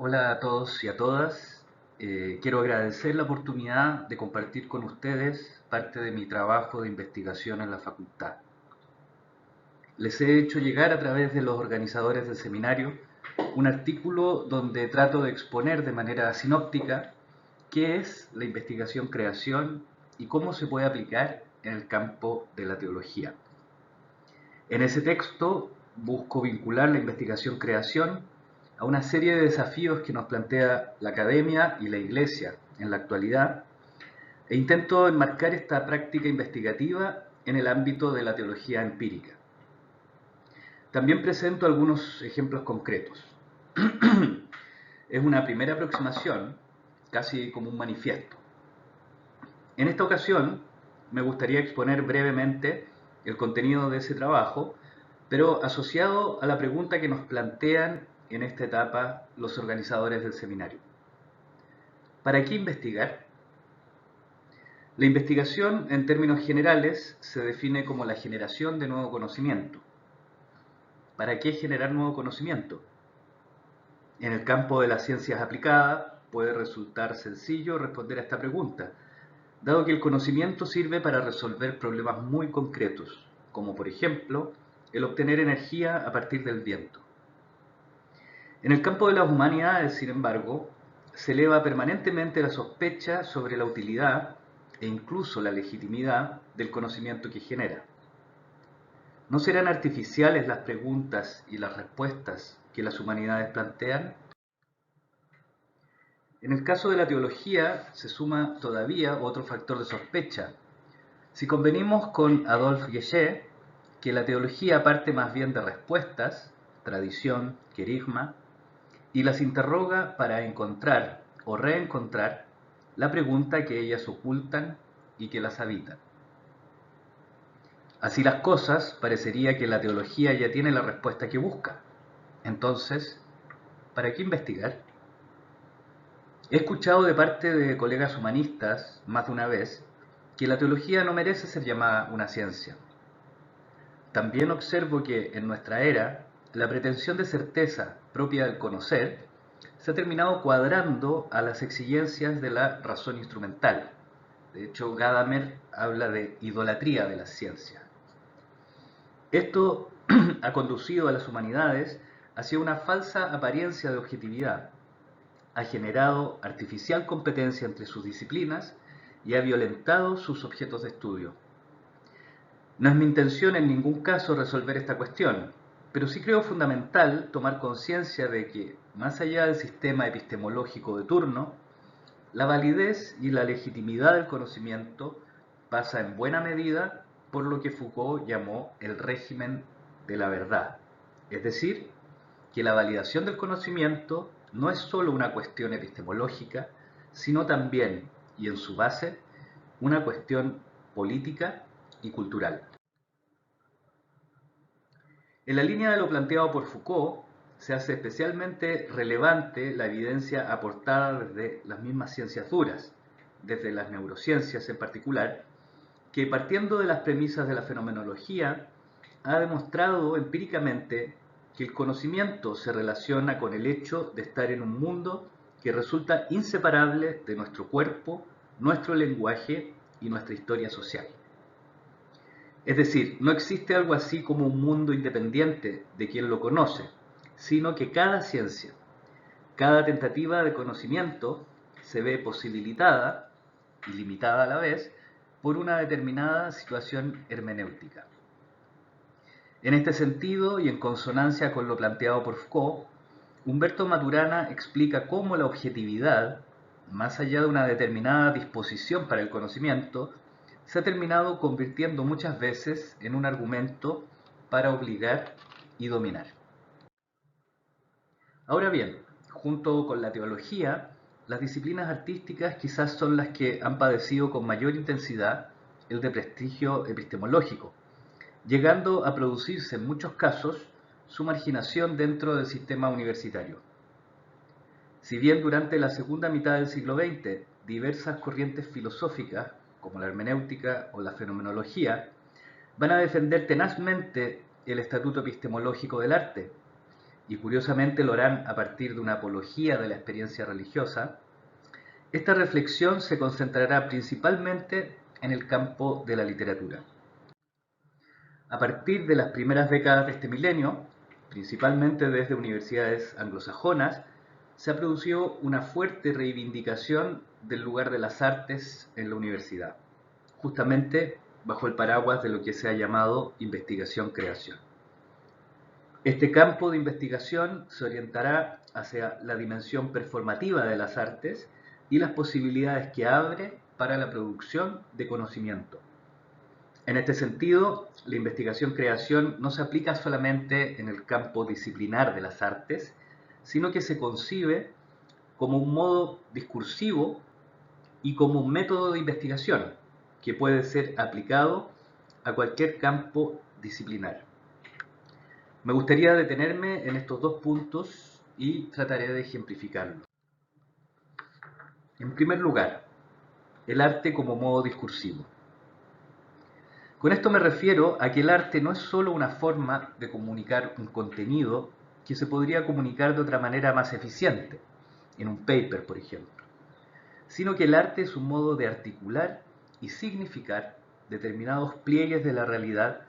Hola a todos y a todas. Quiero agradecer la oportunidad de compartir con ustedes parte de mi trabajo de investigación en la facultad. Les he hecho llegar a través de los organizadores del seminario un artículo donde trato de exponer de manera sinóptica qué es la investigación-creación y cómo se puede aplicar en el campo de la teología. En ese texto busco vincular la investigación-creación a una serie de desafíos que nos plantea la academia y la iglesia en la actualidad e intento enmarcar esta práctica investigativa en el ámbito de la teología empírica. También presento algunos ejemplos concretos. Es una primera aproximación, casi como un manifiesto. En esta ocasión me gustaría exponer brevemente el contenido de ese trabajo, pero asociado a la pregunta que nos plantean en esta etapa los organizadores del seminario. ¿Para qué investigar? La investigación, en términos generales, se define como la generación de nuevo conocimiento. ¿Para qué generar nuevo conocimiento? En el campo de las ciencias aplicadas puede resultar sencillo responder a esta pregunta, dado que el conocimiento sirve para resolver problemas muy concretos, como por ejemplo el obtener energía a partir del viento. En el campo de las humanidades, sin embargo, se eleva permanentemente la sospecha sobre la utilidad e incluso la legitimidad del conocimiento que genera. ¿No serán artificiales las preguntas y las respuestas que las humanidades plantean? En el caso de la teología se suma todavía otro factor de sospecha. Si convenimos con Adolphe Guéchet que la teología parte más bien de respuestas, tradición, querigma, y las interroga para encontrar o reencontrar la pregunta que ellas ocultan y que las habitan. Así las cosas, parecería que la teología ya tiene la respuesta que busca. Entonces, ¿para qué investigar? He escuchado de parte de colegas humanistas, más de una vez, que la teología no merece ser llamada una ciencia. También observo que en nuestra era, la pretensión de certeza propia del conocer se ha terminado cuadrando a las exigencias de la razón instrumental. De hecho, Gadamer habla de idolatría de la ciencia. Esto ha conducido a las humanidades hacia una falsa apariencia de objetividad, ha generado artificial competencia entre sus disciplinas y ha violentado sus objetos de estudio. No es mi intención en ningún caso resolver esta cuestión, pero sí creo fundamental tomar conciencia de que, más allá del sistema epistemológico de turno, la validez y la legitimidad del conocimiento pasa en buena medida por lo que Foucault llamó el régimen de la verdad. Es decir, que la validación del conocimiento no es solo una cuestión epistemológica, sino también, y en su base, una cuestión política y cultural. En la línea de lo planteado por Foucault, se hace especialmente relevante la evidencia aportada desde las mismas ciencias duras, desde las neurociencias en particular, que partiendo de las premisas de la fenomenología, ha demostrado empíricamente que el conocimiento se relaciona con el hecho de estar en un mundo que resulta inseparable de nuestro cuerpo, nuestro lenguaje y nuestra historia social. Es decir, no existe algo así como un mundo independiente de quien lo conoce, sino que cada ciencia, cada tentativa de conocimiento se ve posibilitada y limitada a la vez por una determinada situación hermenéutica. En este sentido, y en consonancia con lo planteado por Foucault, Humberto Maturana explica cómo la objetividad, más allá de una determinada disposición para el conocimiento, se ha terminado convirtiendo muchas veces en un argumento para obligar y dominar. Ahora bien, junto con la teología, las disciplinas artísticas quizás son las que han padecido con mayor intensidad el desprestigio epistemológico, llegando a producirse en muchos casos su marginación dentro del sistema universitario. Si bien durante la segunda mitad del siglo XX diversas corrientes filosóficas, como la hermenéutica o la fenomenología, van a defender tenazmente el estatuto epistemológico del arte, y curiosamente lo harán a partir de una apología de la experiencia religiosa, esta reflexión se concentrará principalmente en el campo de la literatura. A partir de las primeras décadas de este milenio, principalmente desde universidades anglosajonas, se ha producido una fuerte reivindicación del lugar de las artes en la universidad, justamente bajo el paraguas de lo que se ha llamado investigación-creación. Este campo de investigación se orientará hacia la dimensión performativa de las artes y las posibilidades que abre para la producción de conocimiento. En este sentido, la investigación-creación no se aplica solamente en el campo disciplinar de las artes, sino que se concibe como un modo discursivo y como un método de investigación que puede ser aplicado a cualquier campo disciplinar. Me gustaría detenerme en estos dos puntos y trataré de ejemplificarlo. En primer lugar, el arte como modo discursivo. Con esto me refiero a que el arte no es solo una forma de comunicar un contenido que se podría comunicar de otra manera más eficiente, en un paper, por ejemplo, sino que el arte es un modo de articular y significar determinados pliegues de la realidad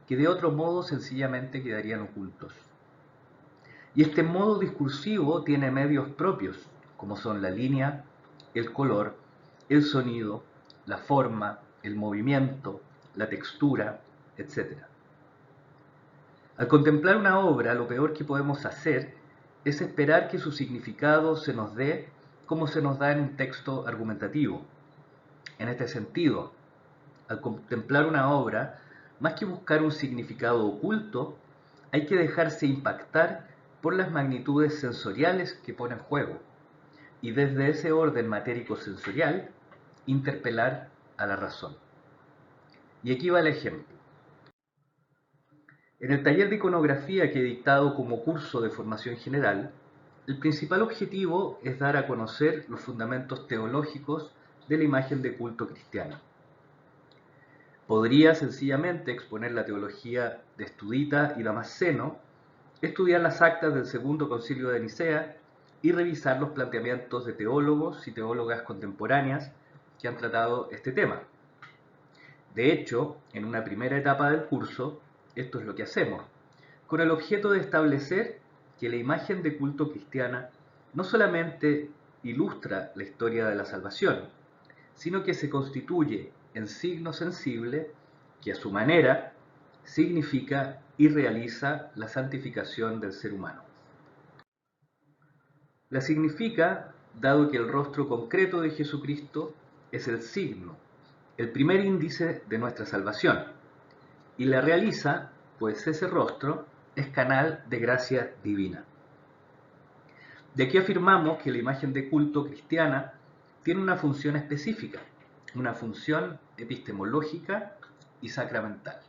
que de otro modo sencillamente quedarían ocultos. Y este modo discursivo tiene medios propios, como son la línea, el color, el sonido, la forma, el movimiento, la textura, etc. Al contemplar una obra, lo peor que podemos hacer es esperar que su significado se nos dé como se nos da en un texto argumentativo. En este sentido, al contemplar una obra, más que buscar un significado oculto, hay que dejarse impactar por las magnitudes sensoriales que pone en juego, y desde ese orden matérico-sensorial, interpelar a la razón. Y aquí va el ejemplo. En el taller de iconografía que he dictado como curso de formación general, el principal objetivo es dar a conocer los fundamentos teológicos de la imagen de culto cristiana. Podría sencillamente exponer la teología de Estudita y Damasceno, estudiar las actas del Segundo Concilio de Nicea y revisar los planteamientos de teólogos y teólogas contemporáneas que han tratado este tema. De hecho, en una primera etapa del curso, esto es lo que hacemos, con el objeto de establecer que la imagen de culto cristiana no solamente ilustra la historia de la salvación, sino que se constituye en signo sensible que a su manera significa y realiza la santificación del ser humano. La significa, dado que el rostro concreto de Jesucristo es el signo, el primer índice de nuestra salvación, y la realiza, pues ese rostro es canal de gracia divina. De aquí afirmamos que la imagen de culto cristiana tiene una función específica, una función epistemológica y sacramental.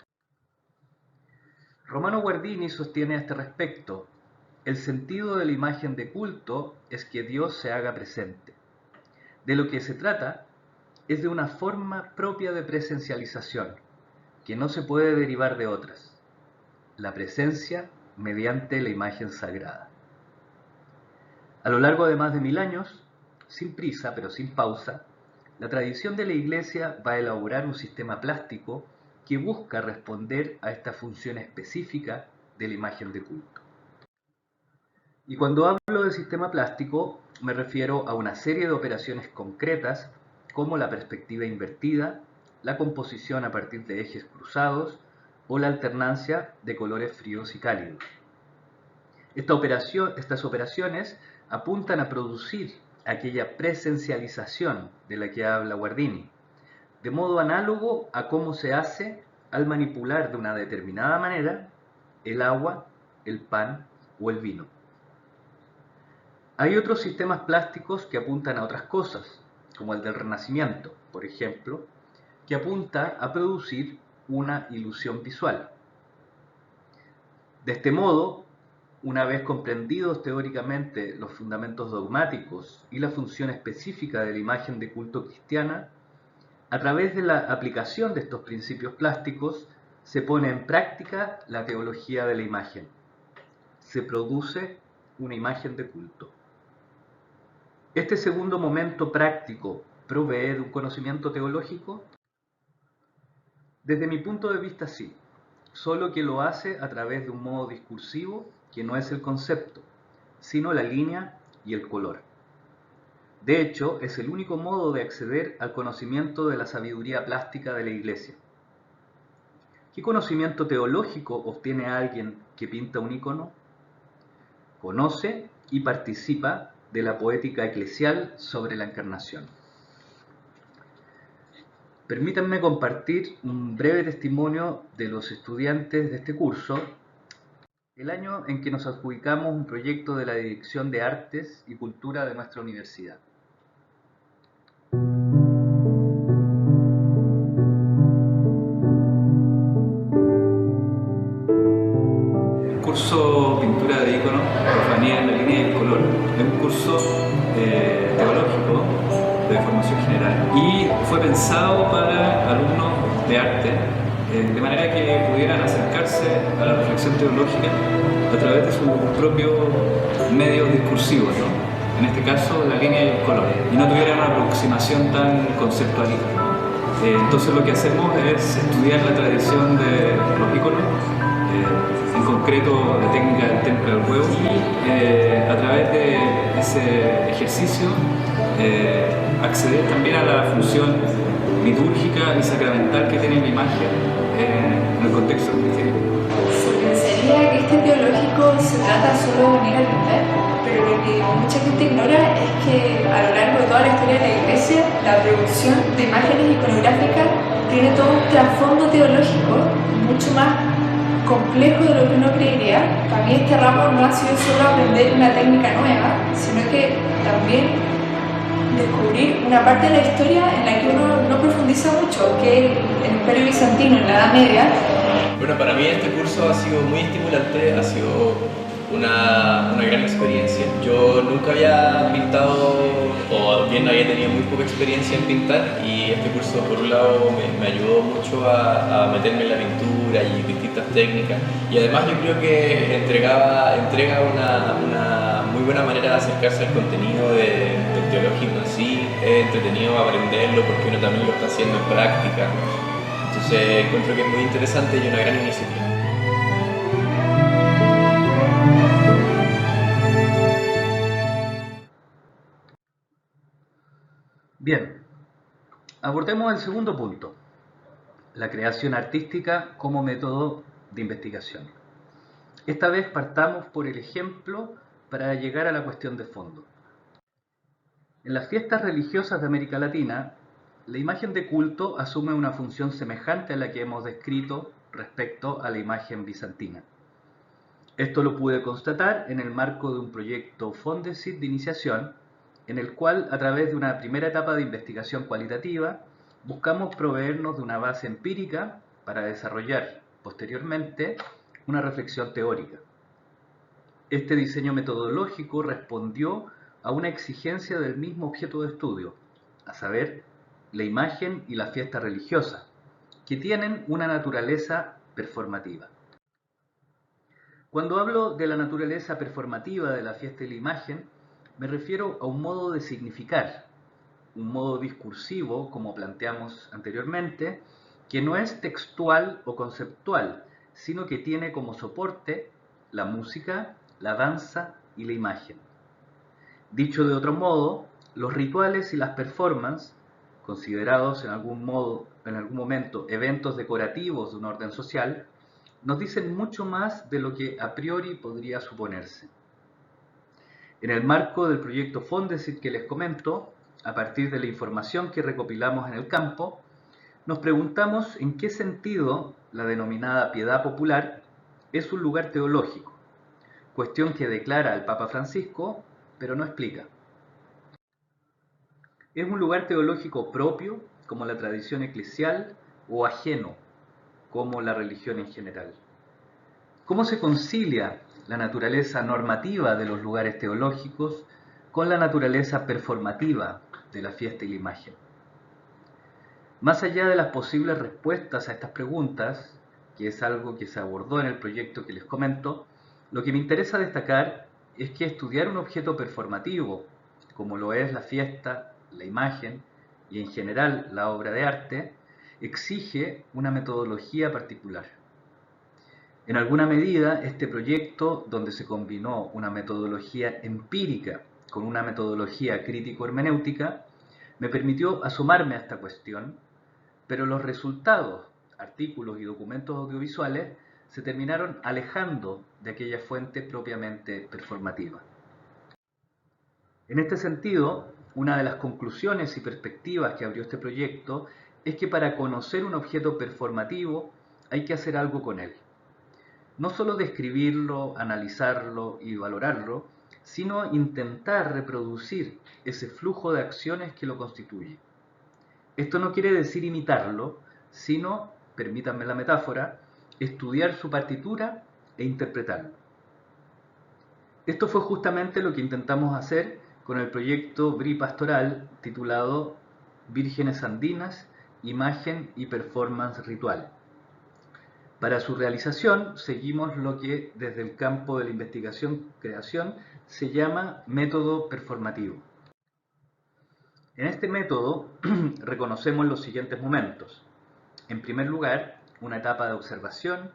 Romano Guardini sostiene a este respecto: el sentido de la imagen de culto es que Dios se haga presente. De lo que se trata es de una forma propia de presencialización, que no se puede derivar de otras, la presencia mediante la imagen sagrada. A lo largo de más de 1000 años, sin prisa pero sin pausa, la tradición de la Iglesia va a elaborar un sistema plástico que busca responder a esta función específica de la imagen de culto. Y cuando hablo de sistema plástico, me refiero a una serie de operaciones concretas como la perspectiva invertida, la composición a partir de ejes cruzados o la alternancia de colores fríos y cálidos. Estas operaciones apuntan a producir aquella presencialización de la que habla Guardini, de modo análogo a cómo se hace al manipular de una determinada manera el agua, el pan o el vino. Hay otros sistemas plásticos que apuntan a otras cosas, como el del Renacimiento, por ejemplo, que apunta a producir una ilusión visual. De este modo, una vez comprendidos teóricamente los fundamentos dogmáticos y la función específica de la imagen de culto cristiana, a través de la aplicación de estos principios plásticos se pone en práctica la teología de la imagen. se produce una imagen de culto. Este segundo momento práctico provee de un conocimiento teológico. Desde mi punto de vista sí, solo que lo hace a través de un modo discursivo que no es el concepto, sino la línea y el color. De hecho, es el único modo de acceder al conocimiento de la sabiduría plástica de la Iglesia. ¿Qué conocimiento teológico obtiene alguien que pinta un icono? Conoce y participa de la poética eclesial sobre la encarnación. Permítanme compartir un breve testimonio de los estudiantes de este curso. El año en que nos adjudicamos un proyecto de la Dirección de Artes y Cultura de nuestra universidad. El curso Pintura de Iconos, Profanía en la línea del color, es un curso teológico de formación general y fue pensado para alumnos de arte de manera que pudieran acercarse a la reflexión teológica a través de sus propios medios discursivos, ¿no? En este caso la línea y el color, y no tuvieran una aproximación tan conceptualista. Entonces lo que hacemos es estudiar la tradición de los iconos, en concreto la técnica del temple del huevo, y a través de ese ejercicio acceder también a la función litúrgica y sacramental que tiene la imagen en el contexto cristiano. Se pensaría que este teológico se trata solo de venir a pintar, pero lo que mucha gente ignora es que a lo largo de toda la historia de la Iglesia, la producción de imágenes iconográficas tiene todo un trasfondo teológico mucho más complejo de lo que uno creería. Para mí este ramo no ha sido solo aprender una técnica nueva, sino que también descubrir una parte de la historia en la que uno no profundiza mucho, que es el Imperio Bizantino en la Edad Media. Bueno, para mí este curso ha sido muy estimulante, ha sido una gran experiencia. Yo nunca había pintado, o bien había tenido muy poca experiencia en pintar, y este curso por un lado me ayudó mucho a meterme en la pintura y distintas técnicas, y además yo creo que entrega una muy buena manera de acercarse al contenido del teológico en sí. Es entretenido aprenderlo porque uno también lo está haciendo en práctica, entonces encuentro que es muy interesante y una gran iniciativa. Bien, abordemos el segundo punto, la creación artística como método de investigación. Esta vez partamos por el ejemplo para llegar a la cuestión de fondo. En las fiestas religiosas de América Latina, la imagen de culto asume una función semejante a la que hemos descrito respecto a la imagen bizantina. Esto lo pude constatar en el marco de un proyecto Fondesit de iniciación, en el cual, a través de una primera etapa de investigación cualitativa, buscamos proveernos de una base empírica para desarrollar, posteriormente, una reflexión teórica. Este diseño metodológico respondió a una exigencia del mismo objeto de estudio, a saber, la imagen y la fiesta religiosa, que tienen una naturaleza performativa. Cuando hablo de la naturaleza performativa de la fiesta y la imagen, me refiero a un modo de significar, un modo discursivo, como planteamos anteriormente, que no es textual o conceptual, sino que tiene como soporte la música, la danza y la imagen. Dicho de otro modo, los rituales y las performances, considerados en algún momento eventos decorativos de un orden social, nos dicen mucho más de lo que a priori podría suponerse. En el marco del proyecto Fondesit que les comento, a partir de la información que recopilamos en el campo, nos preguntamos en qué sentido la denominada piedad popular es un lugar teológico, cuestión que declara el Papa Francisco, pero no explica. ¿Es un lugar teológico propio, como la tradición eclesial, o ajeno, como la religión en general? ¿Cómo se concilia la naturaleza normativa de los lugares teológicos con la naturaleza performativa de la fiesta y la imagen? Más allá de las posibles respuestas a estas preguntas, que es algo que se abordó en el proyecto que les comento, Lo que me interesa destacar es que estudiar un objeto performativo, como lo es la fiesta, la imagen y en general la obra de arte, exige una metodología particular. En alguna medida, este proyecto, donde se combinó una metodología empírica con una metodología crítico-hermenéutica, me permitió asomarme a esta cuestión, pero los resultados, artículos y documentos audiovisuales, se terminaron alejando de aquella fuente propiamente performativa. En este sentido, una de las conclusiones y perspectivas que abrió este proyecto es que para conocer un objeto performativo hay que hacer algo con él. No solo describirlo, analizarlo y valorarlo, sino intentar reproducir ese flujo de acciones que lo constituye. Esto no quiere decir imitarlo, sino, permítanme la metáfora, estudiar su partitura e interpretarlo. Esto fue justamente lo que intentamos hacer con el proyecto BRI Pastoral titulado Vírgenes Andinas, Imagen y Performance Ritual. Para su realización seguimos lo que desde el campo de la investigación-creación se llama método performativo. En este método reconocemos los siguientes momentos. En primer lugar, una etapa de observación.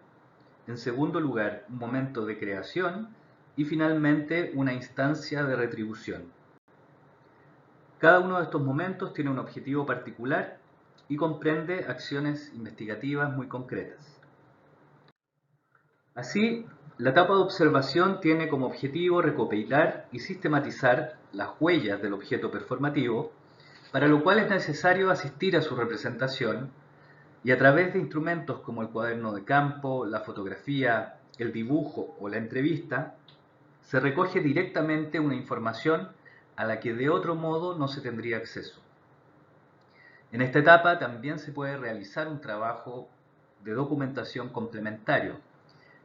En segundo lugar, un momento de creación. Y finalmente, una instancia de retribución. Cada uno de estos momentos tiene un objetivo particular y comprende acciones investigativas muy concretas. Así, la etapa de observación tiene como objetivo recopilar y sistematizar las huellas del objeto performativo, para lo cual es necesario asistir a su representación y a través de instrumentos como el cuaderno de campo, la fotografía, el dibujo o la entrevista, se recoge directamente una información a la que de otro modo no se tendría acceso. En esta etapa también se puede realizar un trabajo de documentación complementario,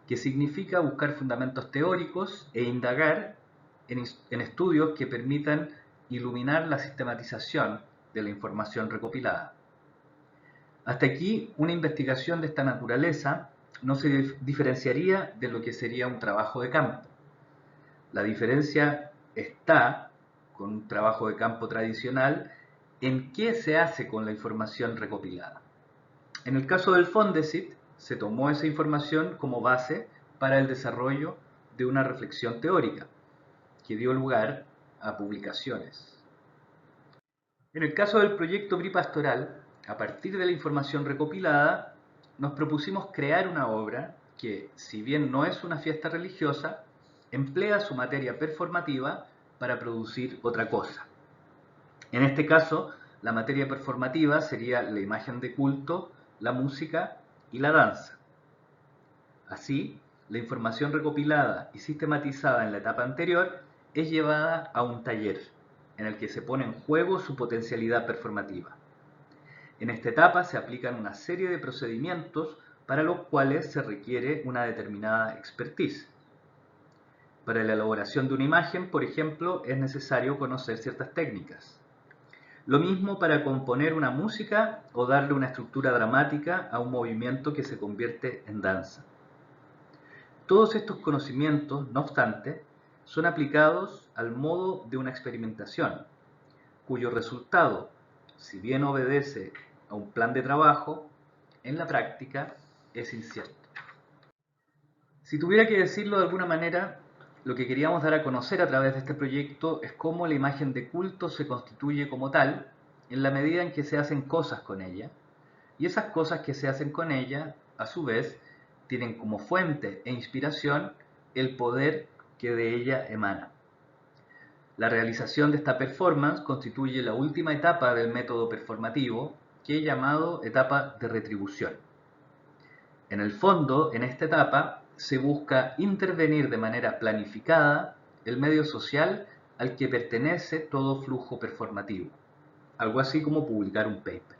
que significa buscar fundamentos teóricos e indagar en estudios que permitan iluminar la sistematización de la información recopilada. Hasta aquí, una investigación de esta naturaleza no se diferenciaría de lo que sería un trabajo de campo. La diferencia está, con un trabajo de campo tradicional, en qué se hace con la información recopilada. En el caso del Fondesit, se tomó esa información como base para el desarrollo de una reflexión teórica, que dio lugar a publicaciones. En el caso del proyecto BRI Pastoral, a partir de la información recopilada, nos propusimos crear una obra que, si bien no es una fiesta religiosa, emplea su materia performativa para producir otra cosa. En este caso, la materia performativa sería la imagen de culto, la música y la danza. Así, la información recopilada y sistematizada en la etapa anterior es llevada a un taller, en el que se pone en juego su potencialidad performativa. En esta etapa se aplican una serie de procedimientos para los cuales se requiere una determinada expertise. Para la elaboración de una imagen, por ejemplo, es necesario conocer ciertas técnicas. Lo mismo para componer una música o darle una estructura dramática a un movimiento que se convierte en danza. Todos estos conocimientos, no obstante, son aplicados al modo de una experimentación, cuyo resultado, si bien obedece a un plan de trabajo, en la práctica es incierto. Si tuviera que decirlo de alguna manera, lo que queríamos dar a conocer a través de este proyecto es cómo la imagen de culto se constituye como tal en la medida en que se hacen cosas con ella, y esas cosas que se hacen con ella, a su vez, tienen como fuente e inspiración el poder que de ella emana. La realización de esta performance constituye la última etapa del método performativo, que he llamado etapa de retribución. En el fondo, en esta etapa, se busca intervenir de manera planificada el medio social al que pertenece todo flujo performativo, algo así como publicar un paper.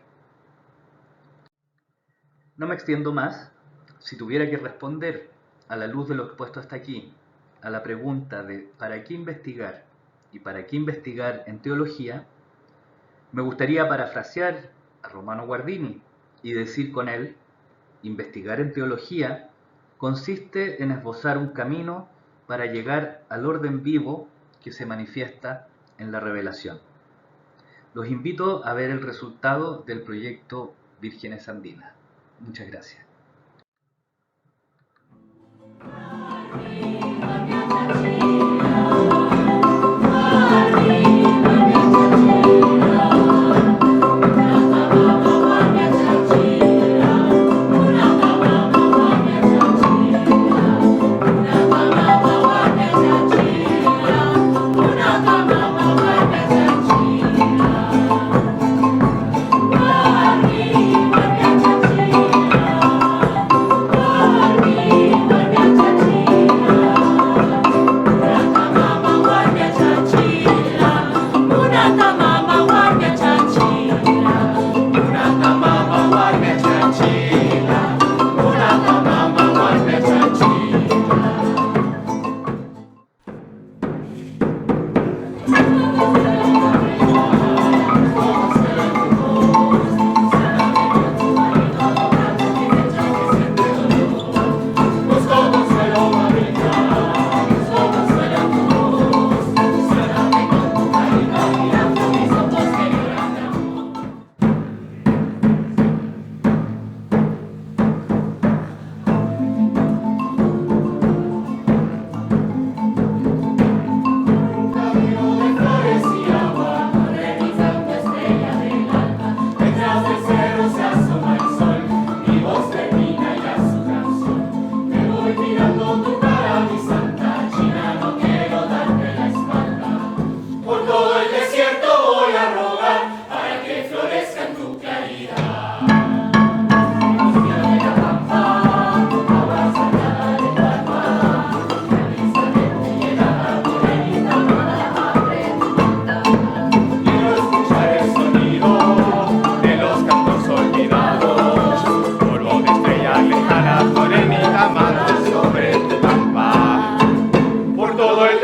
No me extiendo más. Si tuviera que responder, a la luz de lo expuesto hasta aquí, a la pregunta de ¿para qué investigar y para qué investigar en teología?, me gustaría parafrasear a Romano Guardini y decir con él: investigar en teología consiste en esbozar un camino para llegar al orden vivo que se manifiesta en la revelación. Los invito a ver el resultado del proyecto Vírgenes Andinas. Muchas gracias.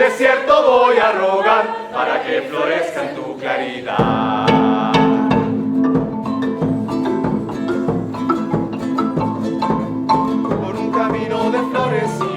Desierto voy a rogar para que florezca en tu claridad. Por un camino de flores